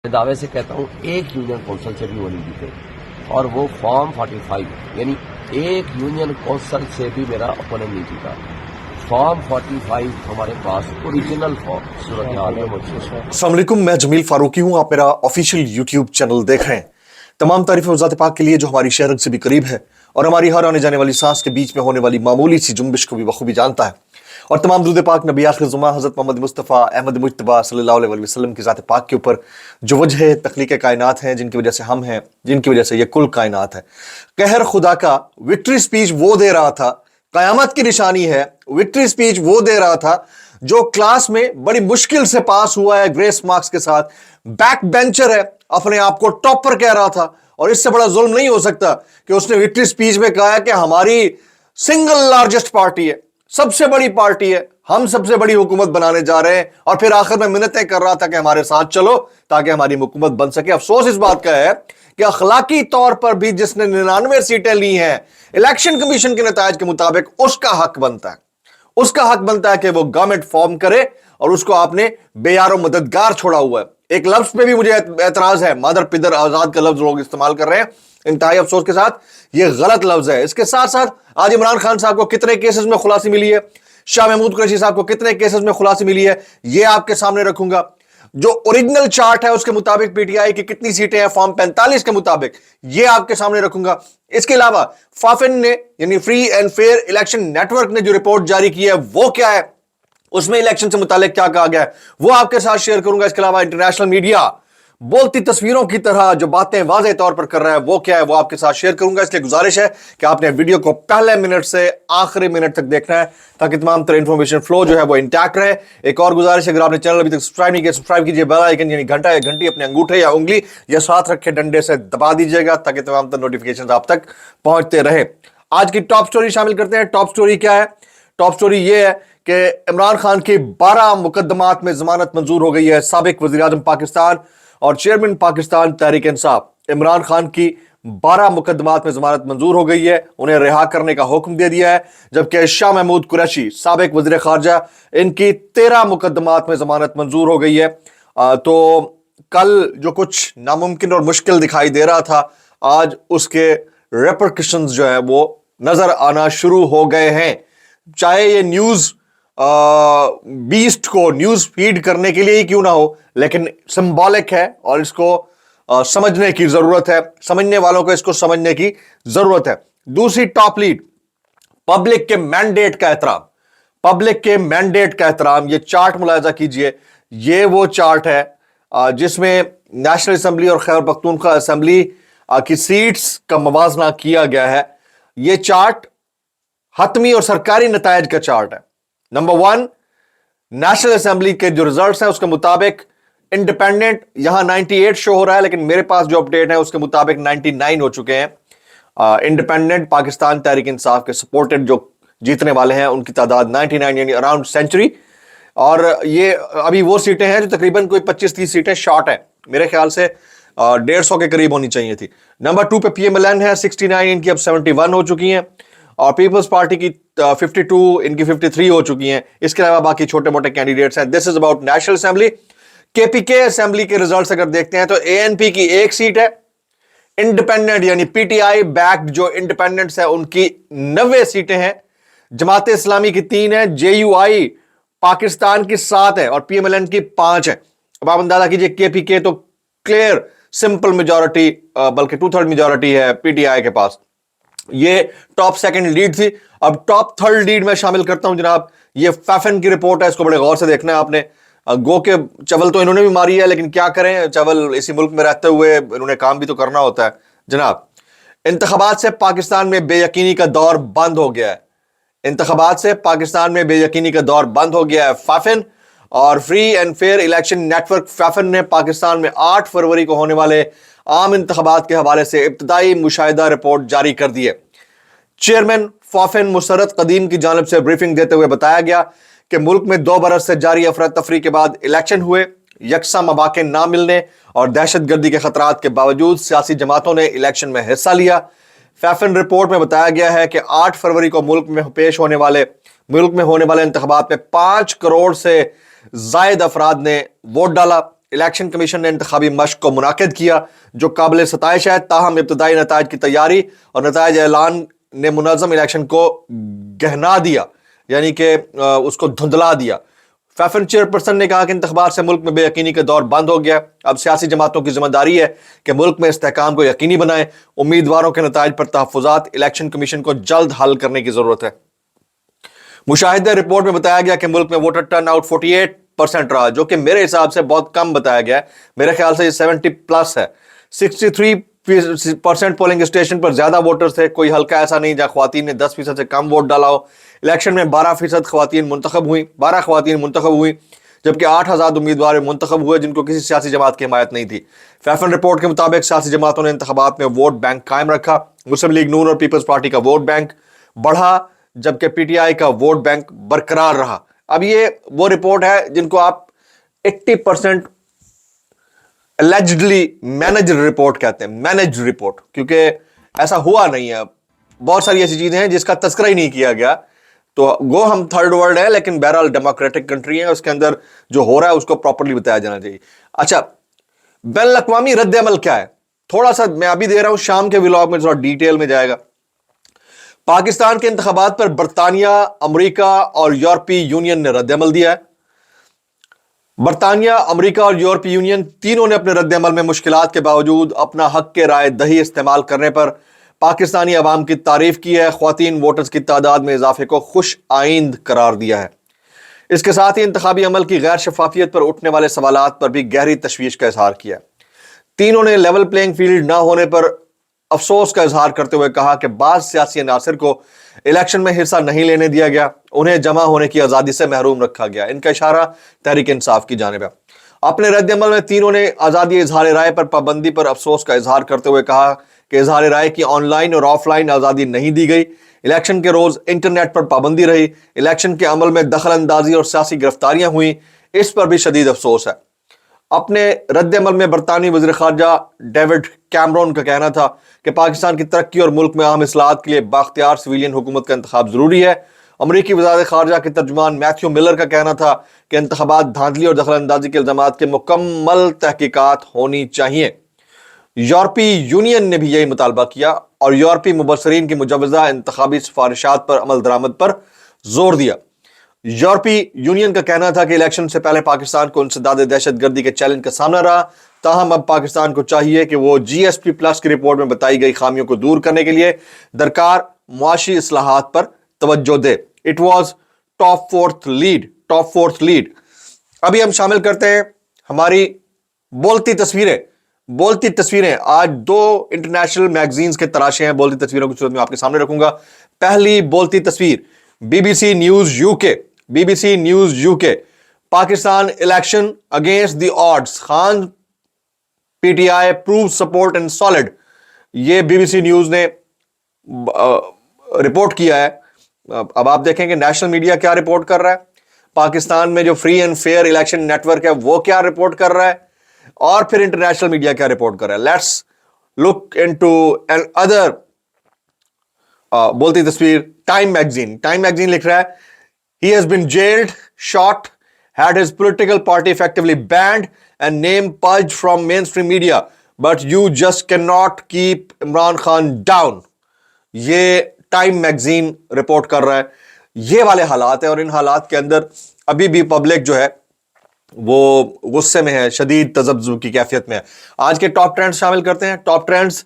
दावे से कहता हूँ एक यूनियन कौंसिल से भी वो नहीं जीते और वो फॉर्म 45 यानी एक यूनियन कौंसिल से भी मेरा ओपोनेंट नहीं जीता। फॉर्म 45 हमारे पास ओरिजिनल फॉर्म सूरत हाल में मौजूद है। अस्सलाम वालेकुम, मैं जमील फारूकी हूँ। आप मेरा ऑफिशियल यूट्यूब चैनल देख रहे हैं। तमाम तारीफ़ें ज़ात पाक के लिए जो हमारी शहरत से भी करीब है और हमारी हर आने जाने वाली सांस के बीच में होने वाली मामूली सी जुम्बिश को भी बखूबी जानता है। और तमाम दुरूद पाक नबी आखिर ज़ुमा हज़रत मोहम्मद मुस्तफ़ा अहमद मुज्तबा सल्लल्लाहु अलैहि वसल्लम की ज़ात पाक के ऊपर जो वजह तख्लीक़ कायनात हैं, जिनकी वजह से हम हैं, जिनकी वजह से ये कुल कायनात है। कहर खुदा का विक्ट्री स्पीच वो दे रहा था, क़यामत की निशानी है। विक्ट्री स्पीच वो दे रहा था जो क्लास में बड़ी मुश्किल से पास हुआ है ग्रेस मार्क्स के साथ, बैक बेंचर है, अपने आप को टॉपर कह रहा था। और इससे बड़ा जुल्म नहीं हो सकता कि उसने विक्ट्री स्पीच में कहा है कि हमारी सिंगल लार्जेस्ट पार्टी है, सबसे बड़ी पार्टी है, हम सबसे बड़ी हुकूमत बनाने जा रहे हैं। और फिर आखिर में मिन्नतें कर रहा था कि हमारे साथ चलो ताकि हमारी हुकूमत बन सके। अफसोस इस बात का है कि अखलाकी तौर पर भी जिसने 99 सीटें ली हैं इलेक्शन कमीशन के नतायज के मुताबिक, उसका हक बनता है कि वो गवर्नमेंट फॉर्म करे। और उसको आपने बेयारो मददगार छोड़ा हुआ है। एक लफ्ज पे भी मुझे एतराज है, मादर पिदर आजाद का लफ्ज लोग इस्तेमाल कर रहे हैं इंतहाई अफसोस के साथ। ये गलत लफ्ज है। इसके साथ साथ आज इमरान खान साहब को कितने केसेस में खुलासी मिली है, शाह महमूद कुरैशी साहब को कितने केसेस में खुलासी मिली है, ये आपके सामने रखूंगा। जो ओरिजिनल चार्ट है उसके मुताबिक पीटीआई की कितनी सीटें हैं फॉर्म 45 के मुताबिक, ये आपके सामने रखूंगा। इसके अलावा फाफिन ने यानी free and fair election network ने जो रिपोर्ट जारी की है वो क्या है, उसमें इलेक्शन से मुतालिक क्या कहा गया है, वो आपके साथ शेयर करूंगा। इसके अलावा इंटरनेशनल मीडिया बोलती तस्वीरों की तरह जो बातें वाज़ेह तौर पर कर रहा है वो क्या है, वो आपके साथ शेयर करूंगा। इसलिए गुजारिश है कि आपने वीडियो को पहले मिनट से आखिरी मिनट तक देखना है ताकि तमाम तरह इंफॉर्मेशन फ्लो जो है वो इंटैक्ट रहे। एक और गुजारिश है, अगर आपने चैनल अभी तक सब्सक्राइब नहीं किया, सब्सक्राइब कीजिए। बेल आइकन यानी घंटा या घंटी अपने अंगूठे या उंगली या साथ रखे डंडे से दबा दीजिएगा ताकि तमाम तरह नोटिफिकेशन आप तक पहुंचते रहे। आज की टॉप स्टोरी शामिल करते हैं। टॉप स्टोरी क्या है? टॉप स्टोरी ये है कि इमरान खान की 12 मुकदमात में जमानत मंजूर हो गई है। साबिक वज़ीर आज़म पाकिस्तान और चेयरमैन पाकिस्तान तहरीक इंसाफ इमरान खान की 12 मुकदमात में जमानत मंजूर हो गई है, उन्हें रिहा करने का हुक्म दे दिया है। जबकि शाह महमूद कुरैशी साबिक वज़ीर खारजा, इनकी 13 मुकदमात में जमानत मंजूर हो गई है। तो कल जो कुछ नामुमकिन और मुश्किल दिखाई दे रहा था, आज उसके रेपरकशंस जो है वो नजर आना शुरू हो गए हैं। चाहे ये न्यूज बीस्ट को न्यूज फीड करने के लिए ही क्यों ना हो, लेकिन सिंबॉलिक है और इसको समझने की जरूरत है। समझने वालों को इसको समझने की जरूरत है। दूसरी टॉप लीड, पब्लिक के मैंडेट का एहतराम। ये चार्ट मुलाहिजा कीजिए, ये वो चार्ट है जिसमें नेशनल असेंबली और खैबर पख्तूनख्वा असेंबली की सीट्स का मवाजना किया गया है। ये चार्ट हतमी और सरकारी नतायज का चार्ट है। नंबर 1, नेशनल असेंबली के जो रिजल्ट्स हैं उसके मुताबिक इंडिपेंडेंट यहां 98 शो हो रहा है, लेकिन मेरे पास जो अपडेट है उसके मुताबिक 99 हो चुके हैं। इंडिपेंडेंट पाकिस्तान तहरीक इंसाफ के सपोर्टेड जो जीतने वाले हैं उनकी तादाद 99 यानी अराउंड सेंचुरी। और ये अभी वो सीटें हैं जो तकरीबन कोई 25-30 सीटें शॉर्ट है। मेरे ख्याल से 150 के करीब होनी चाहिए थी। नंबर 2 पे पीएमएलएन है 69, इनकी अब 71 हो चुकी हैं। और पीपल्स पार्टी की 52, इनकी 53 हो चुकी हैं। इसके अलावा बाकी छोटे मोटे कैंडिडेट्स हैं। This is about national assembly. KPK assembly के रिजल्ट्स अगर देखते हैं तो एएनपी की 1 सीट है। इंडिपेंडेंट यानी पीटीआई बैक्ड जो इंडिपेंडेंट्स है उनकी 90 सीटें हैं। जमात इस्लामी की 3 है, जेयूआई पाकिस्तान की 7 है और पीएमएलएन की 5 है। अब आप अंदाजा कीजिए, केपीके तो क्लियर सिंपल मेजॉरिटी, बल्कि 2/3 मेजॉरिटी है पीटीआई के पास। ये टॉप सेकंड लीड थी। अब टॉप थर्ड लीड में शामिल करता हूं जनाब। ये फाफिन की रिपोर्ट है, इसको बड़े गौर से देखना है आपने। गो के चवल तो इन्होंने भी मारी है, लेकिन क्या करें, चवल इसी मुल्क में रहते हुए इन्होंने काम भी तो करना होता है जनाब। इंतखाबात से पाकिस्तान में बेयकीनी का दौर बंद हो गया है। फाफिन और free and fair election network FAFEN ने पाकिस्तान में 8 फरवरी को होने वाले आम इंतखाबात के हवाले से इब्तदाई मुशाहिदा रिपोर्ट जारी कर दी है। चेयरमैन फाफिन मुसर्रत कदीम की जानिब से ब्रीफिंग देते हुए बताया गया कि मुल्क में 2 बरस से जारी अफरा तफरी के बाद इलेक्शन हुए। यकसा मौके ना मिलने और दहशत गर्दी के खतरात के बावजूद सियासी जमातों ने इलेक्शन में हिस्सा लिया। फाफिन रिपोर्ट में बताया गया है कि 8 फरवरी को मुल्क में होने वाले इंतखाबात में 5 करोड़ से जायद अफराद ने वोट डाला। इलेक्शन कमीशन ने इंतखाबी मश्क को मुनाकिद किया जो काबिल सताइश है, ताहम इब्तदाई नताइज की तैयारी और नताइज ऐलान ने मुनज़्ज़म इलेक्शन को गहना दिया, यानी कि उसको धुंधला दिया। फैफन चेयरपर्सन ने कहा कि इंतखाबात से मुल्क में बेयकीनी का दौर बंद हो गया। अब सियासी जमातों की जिम्मेदारी है कि मुल्क में इस्तेहकाम को यकीनी बनाएं। उम्मीदवारों के नताइज पर तहफ़्फ़ुज़ात इलेक्शन कमीशन को जल्द हल करने की ज़रूरत है। मुशाहिदा रिपोर्ट में बताया गया कि मुल्क में वोटर टर्न आउट 48% रहा, जो कि मेरे हिसाब से बहुत कम बताया गया है। मेरे ख्याल से ये 70+ है। 63% पोलिंग स्टेशन पर ज्यादा वोटर्स थे। कोई हल्का ऐसा नहीं जहां ख्वातीन ने 10% से कम वोट डाला हो। इलेक्शन में 12% ख्वातीन मुंतखब हुई, 12 ख्वातीन मुंतखब हुई, जबकि 8 आज़ाद उम्मीदवार मुंतखब हुए जिनको किसी सियासी जमात की हिमायत नहीं थी। फैफन रिपोर्ट के मुताबिक सियासी जमातों ने इंतखाबात में वोट बैंक कायम रखा। मुस्लिम लीग नून और पीपल्स पार्टी का वोट बैंक बढ़ा, जबकि पीटीआई का वोट बैंक बरकरार रहा। अब ये वो रिपोर्ट है जिनको आप 80% allegedly मैनेज्ड रिपोर्ट कहते हैं, मैनेज्ड रिपोर्ट, क्योंकि ऐसा हुआ नहीं है। बहुत सारी ऐसी चीजें हैं जिसका तस्करा ही नहीं किया गया। तो गो हम थर्ड वर्ल्ड है, लेकिन बहरहाल डेमोक्रेटिक कंट्री है, उसके अंदर जो हो रहा है उसको प्रॉपर्ली बताया जाना चाहिए। अच्छा, बैनुल अक़वामी रद्द अमल क्या है, थोड़ा सा मैं अभी दे रहा हूं, शाम के व्लॉग में थोड़ा डिटेल में जाएगा। पाकिस्तान के इंतखाबात पर बरतानिया, अमेरिका और यूरोपीय यूनियन ने रद्द अमल दिया है। बरतानिया, अमेरिका और यूरोपीय यूनियन तीनों ने अपने रद्द अमल में मुश्किलात के बावजूद अपना हक के राय दही इस्तेमाल करने पर पाकिस्तानी अवाम की तारीफ की है। ख्वातीन वोटर्स की तादाद में इजाफे को खुश आइंद करार दिया है। इसके साथ ही इंतखाबी अमल की गैर शफाफियत पर उठने वाले सवालात पर भी गहरी तशवीश का इजहार किया। तीनों ने लेवल प्लेइंग फील्ड न होने पर अफसोस का इजहार करते हुए कहा कि बाज सियासी अनासर को इलेक्शन में हिस्सा नहीं लेने दिया गया, उन्हें जमा होने की आज़ादी से महरूम रखा गया। इनका इशारा तहरीक इंसाफ की जानिब है। अपने रद्द अमल में तीनों ने आज़ादी इजहार राय पर पाबंदी पर अफसोस का इजहार करते हुए कहा कि इजहार राय की ऑनलाइन और ऑफलाइन आज़ादी नहीं दी गई। इलेक्शन के रोज इंटरनेट पर पाबंदी रही। इलेक्शन के अमल में दखल अंदाजी और सियासी गिरफ्तारियां हुई, इस पर भी शदीद अफसोस है। अपने रद्द अमल में बरतानी वज़ीर ख़ारजा डेविड कैमरॉन का कहना था कि पाकिस्तान की तरक्की और मुल्क में अहम इस्लाहात के लिए बाख्तियार सिविलियन हुकूमत का इंतखाब जरूरी है। अमरीकी वज़ारत ख़ारजा के तर्जुमान मैथ्यू मिलर का कहना था कि इंतखाबात धांधली और दखल अंदाजी के इल्ज़ामात के मुकम्मल तहकीकात होनी चाहिए। यूरोपीय यूनियन ने भी यही मुतालबा किया और यूरोपीय मुबस्सरीन की मुजव्वज़ा इंतखाबी सिफारिशात पर अमल दरामद पर जोर दिया। यूरोपीय यूनियन का कहना था कि इलेक्शन से पहले पाकिस्तान को इंसदाद दहशत गर्दी के चैलेंज का सामना रहा, ताहम अब पाकिस्तान को चाहिए कि वो GSP+ की रिपोर्ट में बताई गई खामियों को दूर करने के लिए दरकार मुआशी इस्लाहात पर तवज्जो दे। It was top fourth lead. अभी हम शामिल करते हैं हमारी बोलती तस्वीरें। आज 2 इंटरनेशनल मैगजीन्स के तराशे हैं, बोलती तस्वीरों की सूरत में आपके सामने रखूंगा। पहली बोलती तस्वीर BBC news UK, Pakistan election against the odds, Khan PTI prove support and solid. ये BBC न्यूज ने रिपोर्ट किया है। अब आप देखें कि नेशनल मीडिया क्या रिपोर्ट कर रहा है, पाकिस्तान में जो free and fair election network है वो क्या रिपोर्ट कर रहा है, और फिर इंटरनेशनल मीडिया क्या रिपोर्ट कर रहा है। Let's look into another बोलती तस्वीर। टाइम मैगजीन लिख रहा है, he has been jailed, shot, had his political party effectively banned and name purged from mainstream media, but you just cannot keep Imran Khan down. ये time magazine report कर रहा है। ये वाले हालात है और इन हालात के अंदर अभी भी पब्लिक जो है वो गुस्से में है, शदीद तज़ब्ज़ुब की कैफियत में है। आज के टॉप ट्रेंड्स शामिल करते हैं। टॉप ट्रेंड्स,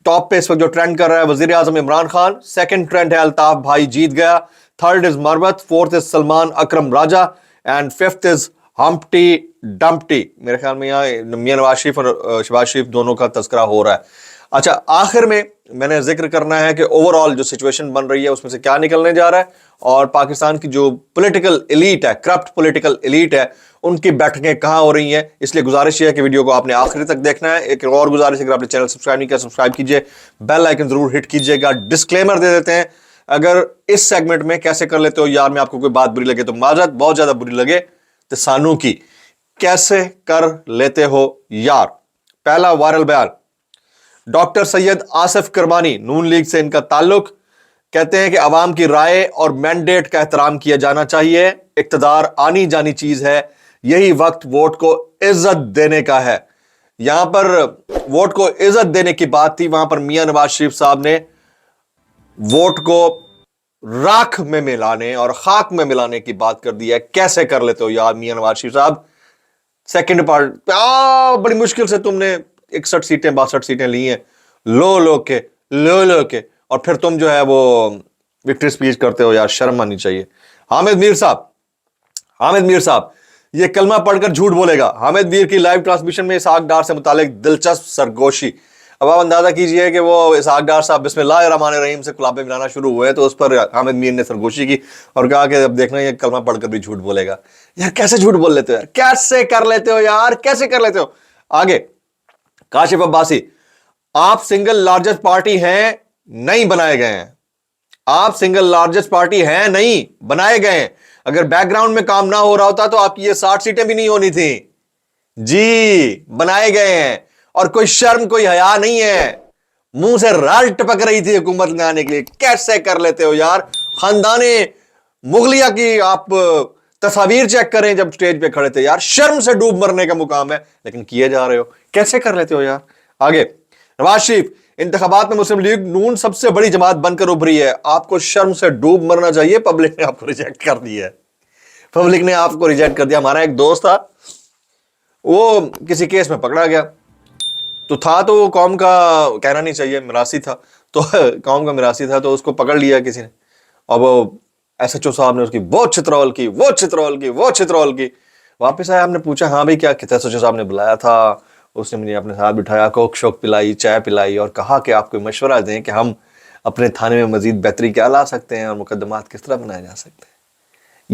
टॉप पे इस वक्त जो ट्रेंड कर रहा है वजीर आजम इमरान खान। सेकंड ट्रेंड है अल्ताफ भाई जीत गया। Third is Marwat, fourth is Salman Akram Raja and fifth is Humpty Dumpty. मेरे ख्याल में यहाँ मियां नवाज शरीफ और शहबाज शरीफ दोनों का तस्करा हो रहा है। अच्छा, आखिर में मैंने जिक्र करना है कि ओवरऑल जो सिचुएशन बन रही है उसमें से क्या निकलने जा रहा है, और पाकिस्तान की जो पॉलिटिकल एलीट है, करप्ट पॉलिटिकल एलीट है, उनकी बैठकें कहाँ हो रही हैं। इसलिए गुजारिश है कि वीडियो को आपने आखिरी तक देखना है। एक और गुजारिश है, अगर आपने चैनल सब्सक्राइब नहीं किया सब्सक्राइब कीजिए, बेल आइकन जरूर हिट कीजिएगा। डिस्क्लेमर दे देते हैं, अगर इस सेगमेंट में कैसे कर लेते हो यार में आपको कोई बात बुरी लगे तो माजरत, बहुत ज्यादा बुरी लगे तो सानू की, कैसे कर लेते हो यार। पहला वायरल बयान, डॉक्टर सैयद आसिफ करमानी, नून लीग से इनका ताल्लुक, कहते हैं कि अवाम की राय और मैंडेट का एहतराम किया जाना चाहिए। इक्तदार आनी जानी चीज है, یہی وقت ووٹ کو عزت دینے کا ہے. یہاں پر ووٹ کو عزت دینے کی بات تھی, وہاں پر میاں نواز شریف صاحب نے ووٹ کو راکھ میں ملانے اور خاک میں ملانے کی بات کر دی ہے. کیسے کر لیتے ہو یار میاں نواز شریف صاحب؟ سیکنڈ پارٹ بڑی مشکل سے تم نے 61 سیٹیں 62 سیٹیں لی ہیں لو کے, اور پھر تم جو ہے وہ وکٹری سپیچ کرتے ہو. یار شرم آنی چاہیے. حامد میر صاحب یہ کلمہ پڑھ کر جھوٹ بولے گا. حامد میر کی لائیو ٹرانسمیشن میں اسحاق ڈار سے متعلق دلچسپ سرگوشی. اب آپ اندازہ کیجئے کہ وہ اسحاق ڈار صاحب بسم اللہ الرحمن الرحیم سے کلابیں ملانا شروع ہوئے تو اس پر حامد میر نے سرگوشی کی اور کہا کہ اب دیکھنا یہ کلمہ پڑھ کر بھی جھوٹ بولے گا. یار کیسے جھوٹ بول لیتے ہو یار؟ کیسے کر لیتے ہو یار؟ کیسے کر لیتے ہو؟ آگے کاشف عباسی, آپ سنگل لارجسٹ پارٹی ہیں, نہیں بنائے گئے ہیں. آپ سنگل لارجسٹ پارٹی ہیں, نہیں بنائے گئے ہیں. اگر بیک گراؤنڈ میں کام نہ ہو رہا ہوتا تو آپ کی یہ 60 سیٹیں بھی نہیں ہونی تھیں. جی بنائے گئے ہیں, اور کوئی شرم کوئی حیا نہیں ہے. منہ سے رال ٹپک رہی تھی حکومت میں آنے کے لیے. کیسے کر لیتے ہو یار؟ خاندان مغلیہ کی آپ تصاویر چیک کریں جب سٹیج پہ کھڑے تھے. یار شرم سے ڈوب مرنے کا مقام ہے, لیکن کیے جا رہے ہو. کیسے کر لیتے ہو یار؟ آگے نواز شریف, انتخابات میں مسلم لیگ نون سب سے بڑی جماعت بن کر ابھری ہے. آپ کو شرم سے ڈوب مرنا چاہیے. پبلک نے آپ کو ریجیکٹ کر دیا ہمارا ایک دوست تھا, وہ کسی کیس میں پکڑا گیا تو وہ قوم کا کہنا نہیں چاہیے میراثی تھا, تو قوم کا میراثی تھا, تو اس کو پکڑ لیا کسی نے, اور وہ ایس ایچ او صاحب نے اس کی وہ چترول کی. واپس آیا, ہم نے پوچھا ہاں بھائی کیا ایس ایچ او صاحب نے بلایا تھا, اس نے مجھے اپنے ساتھ بٹھایا, کوک شوک پلائی, چائے پلائی, اور کہا کہ آپ کوئی مشورہ دیں کہ ہم اپنے تھانے میں مزید بہتری کیا لا سکتے ہیں اور مقدمات کس طرح بنائے جا سکتے ہیں.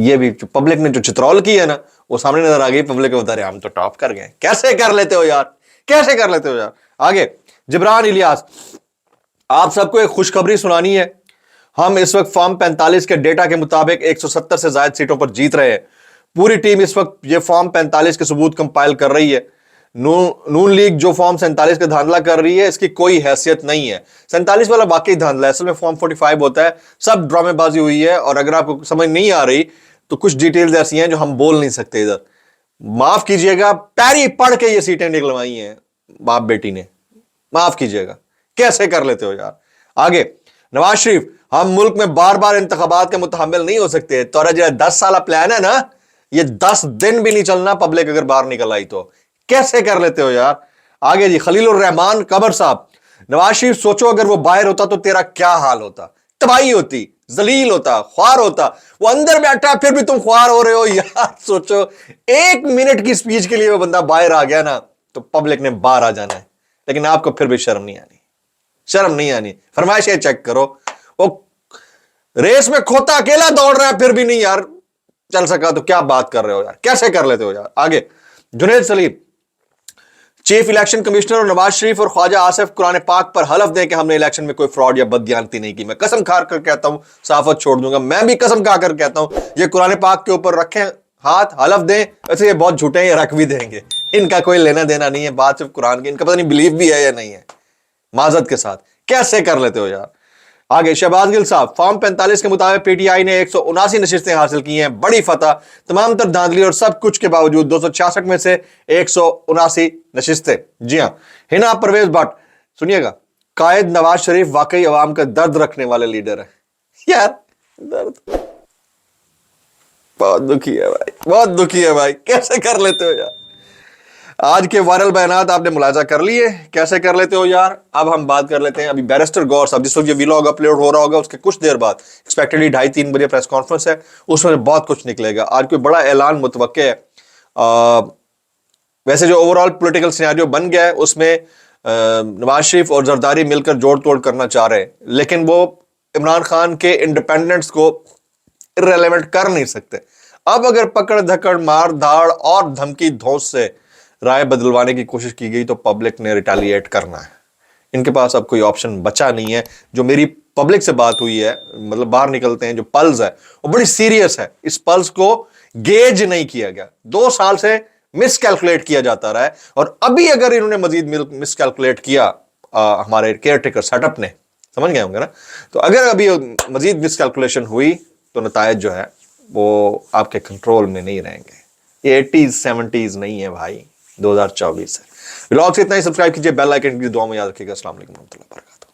یہ بھی پبلک نے جو چترول کی ہے نا, وہ سامنے نظر آ گئی. پبلک کو بتا رہے ہم تو ٹاپ کر گئے. کیسے کر لیتے ہو یار؟ کیسے کر لیتے ہو یار؟ آگے جبران الیاس, آپ سب کو ایک خوشخبری سنانی ہے. ہم اس وقت فارم 45 کے ڈیٹا کے مطابق 170 سے زائد سیٹوں پر جیت رہے ہیں. پوری ٹیم اس وقت یہ فارم 45 کے ثبوت کمپائل کر رہی ہے. نون لیگ جو فارم 47 کا دھاندلا کر رہی ہے, اس کی کوئی حیثیت نہیں ہے. 47 والا واقعی دھاندلا ہے, اصل میں فارم 45 ہوتا ہے. سب ڈرامے بازی ہوئی ہے, اور اگر آپ کو سمجھ نہیں آ رہی تو کچھ ڈیٹیلز ایسی ہیں جو ہم بول نہیں سکتے ادھر. معاف کیجئے گا, پیری پڑھ کے یہ سیٹیں نکلوائی ہیں باپ بیٹی نے. معاف کیجئے گا. کیسے کر لیتے ہو یار؟ آگے نواز شریف, ہم ملک میں بار بار انتخابات کے متحمل نہیں ہو سکتے. تو جو 10 سالہ پلان ہے نا, یہ 10 دن بھی نہیں چلنا پبلک اگر باہر نکل آئی تو. کیسے کر لیتے ہو یار؟ آگے جی خلیل الرحمان قبر صاحب, نواز شریف سوچو اگر وہ باہر ہوتا تو تیرا کیا حال ہوتا؟ تباہی ہوتی, ذلیل ہوتا, خوار ہوتا. وہ اندر بیٹھا پھر بھی تم خوار ہو رہے ہو یار. سوچو 1 منٹ کی سپیچ کے لیے وہ بندہ باہر آ گیا نا, تو پبلک نے باہر آ جانا ہے. لیکن آپ کو پھر بھی شرم نہیں آنی. فرمائشیں چیک کرو, وہ ریس میں کھوتا اکیلا دوڑ رہا ہے پھر بھی نہیں یار چل سکا, تو کیا بات کر رہے ہو یار؟ کیسے کر لیتے ہو یار؟ آگے جنید سلیم, چیف الیکشن کمشنر اور نواز شریف اور خواجہ آصف قرآن پاک پر حلف دیں کہ ہم نے الیکشن میں کوئی فراڈ یا بددیانتی نہیں کی. میں قسم کھا کر کہتا ہوں, صحافت چھوڑ دوں گا. میں بھی قسم کھا کر کہتا ہوں, یہ قرآن پاک کے اوپر رکھیں ہاتھ, حلف دیں. ویسے یہ بہت جھوٹے ہیں, یہ رکھ بھی دیں گے, ان کا کوئی لینا دینا نہیں ہے بات صرف قرآن کی. ان کا پتہ نہیں بلیف بھی ہے یا نہیں ہے. معذرت کے ساتھ کیسے کر لیتے ہو یار؟ آگے شہباز گل صاحب, فارم 45 کے مطابق پی ٹی آئی نے 179 نشستیں حاصل کی ہیں. بڑی فتح. تمام تر دھاندلی اور سب کچھ کے باوجود 266 میں سے 179 نشستیں. جی ہاں. ہنا پرویز بٹ, سنیے گا, قائد نواز شریف واقعی عوام کا درد رکھنے والے لیڈر ہیں. یار درد بہت دکھی ہے بھائی, کیسے کر لیتے ہو یار؟ آج کے وائرل بیانات آپ نے ملاحظہ کر لیے, کیسے کر لیتے ہو یار؟ اب ہم بات کر لیتے ہیں ابھی بیرسٹر غور صاحب, جس وقت یہ ویلاگ اپلوڈ ہو رہا ہوگا اس کے کچھ دیر بعد ایکسپیکٹڈلی 2:30-3 بجے پریس کانفرنس ہے, اس میں بہت کچھ نکلے گا. آج کوئی بڑا اعلان متوقع ہے. ویسے جو اوور آل پولیٹیکل سیناریو بن گیا ہے اس میں نواز شریف اور زرداری مل کر جوڑ توڑ کرنا چاہ رہے ہیں, لیکن وہ عمران خان کے انڈیپینڈنس کو ارریلیونٹ کر نہیں سکتے. اب اگر پکڑ دھکڑ مار دھاڑ اور دھمکی دھونس سے رائے بدلوانے کی کوشش کی گئی تو پبلک نے ریٹیلیٹ کرنا ہے. ان کے پاس اب کوئی آپشن بچا نہیں ہے. جو میری پبلک سے بات ہوئی ہے, مطلب باہر نکلتے ہیں, جو پلز ہے وہ بڑی سیریس ہے. اس پلز کو گیج نہیں کیا گیا, 2 سال سے مس کیلکولیٹ کیا جاتا رہا ہے, اور ابھی اگر انہوں نے مزید مس کیلکولیٹ کیا ہمارے کیئر ٹیکر سیٹ اپ نے, سمجھ گئے ہوں گے نا, تو اگر ابھی مزید مس کیلکولیشن ہوئی تو نتائج جو ہے وہ آپ کے کنٹرول میں نہیں رہیں گے. ये 80s 70s नहीं है भाई, 2024 है। व्लॉग से इतना ही, सब्सक्राइब कीजिए, बेल आइकन की दुआ में याद रखिएगा। अस्सलाम वालेकुम रहमतुल्लाहि व बरकातहू।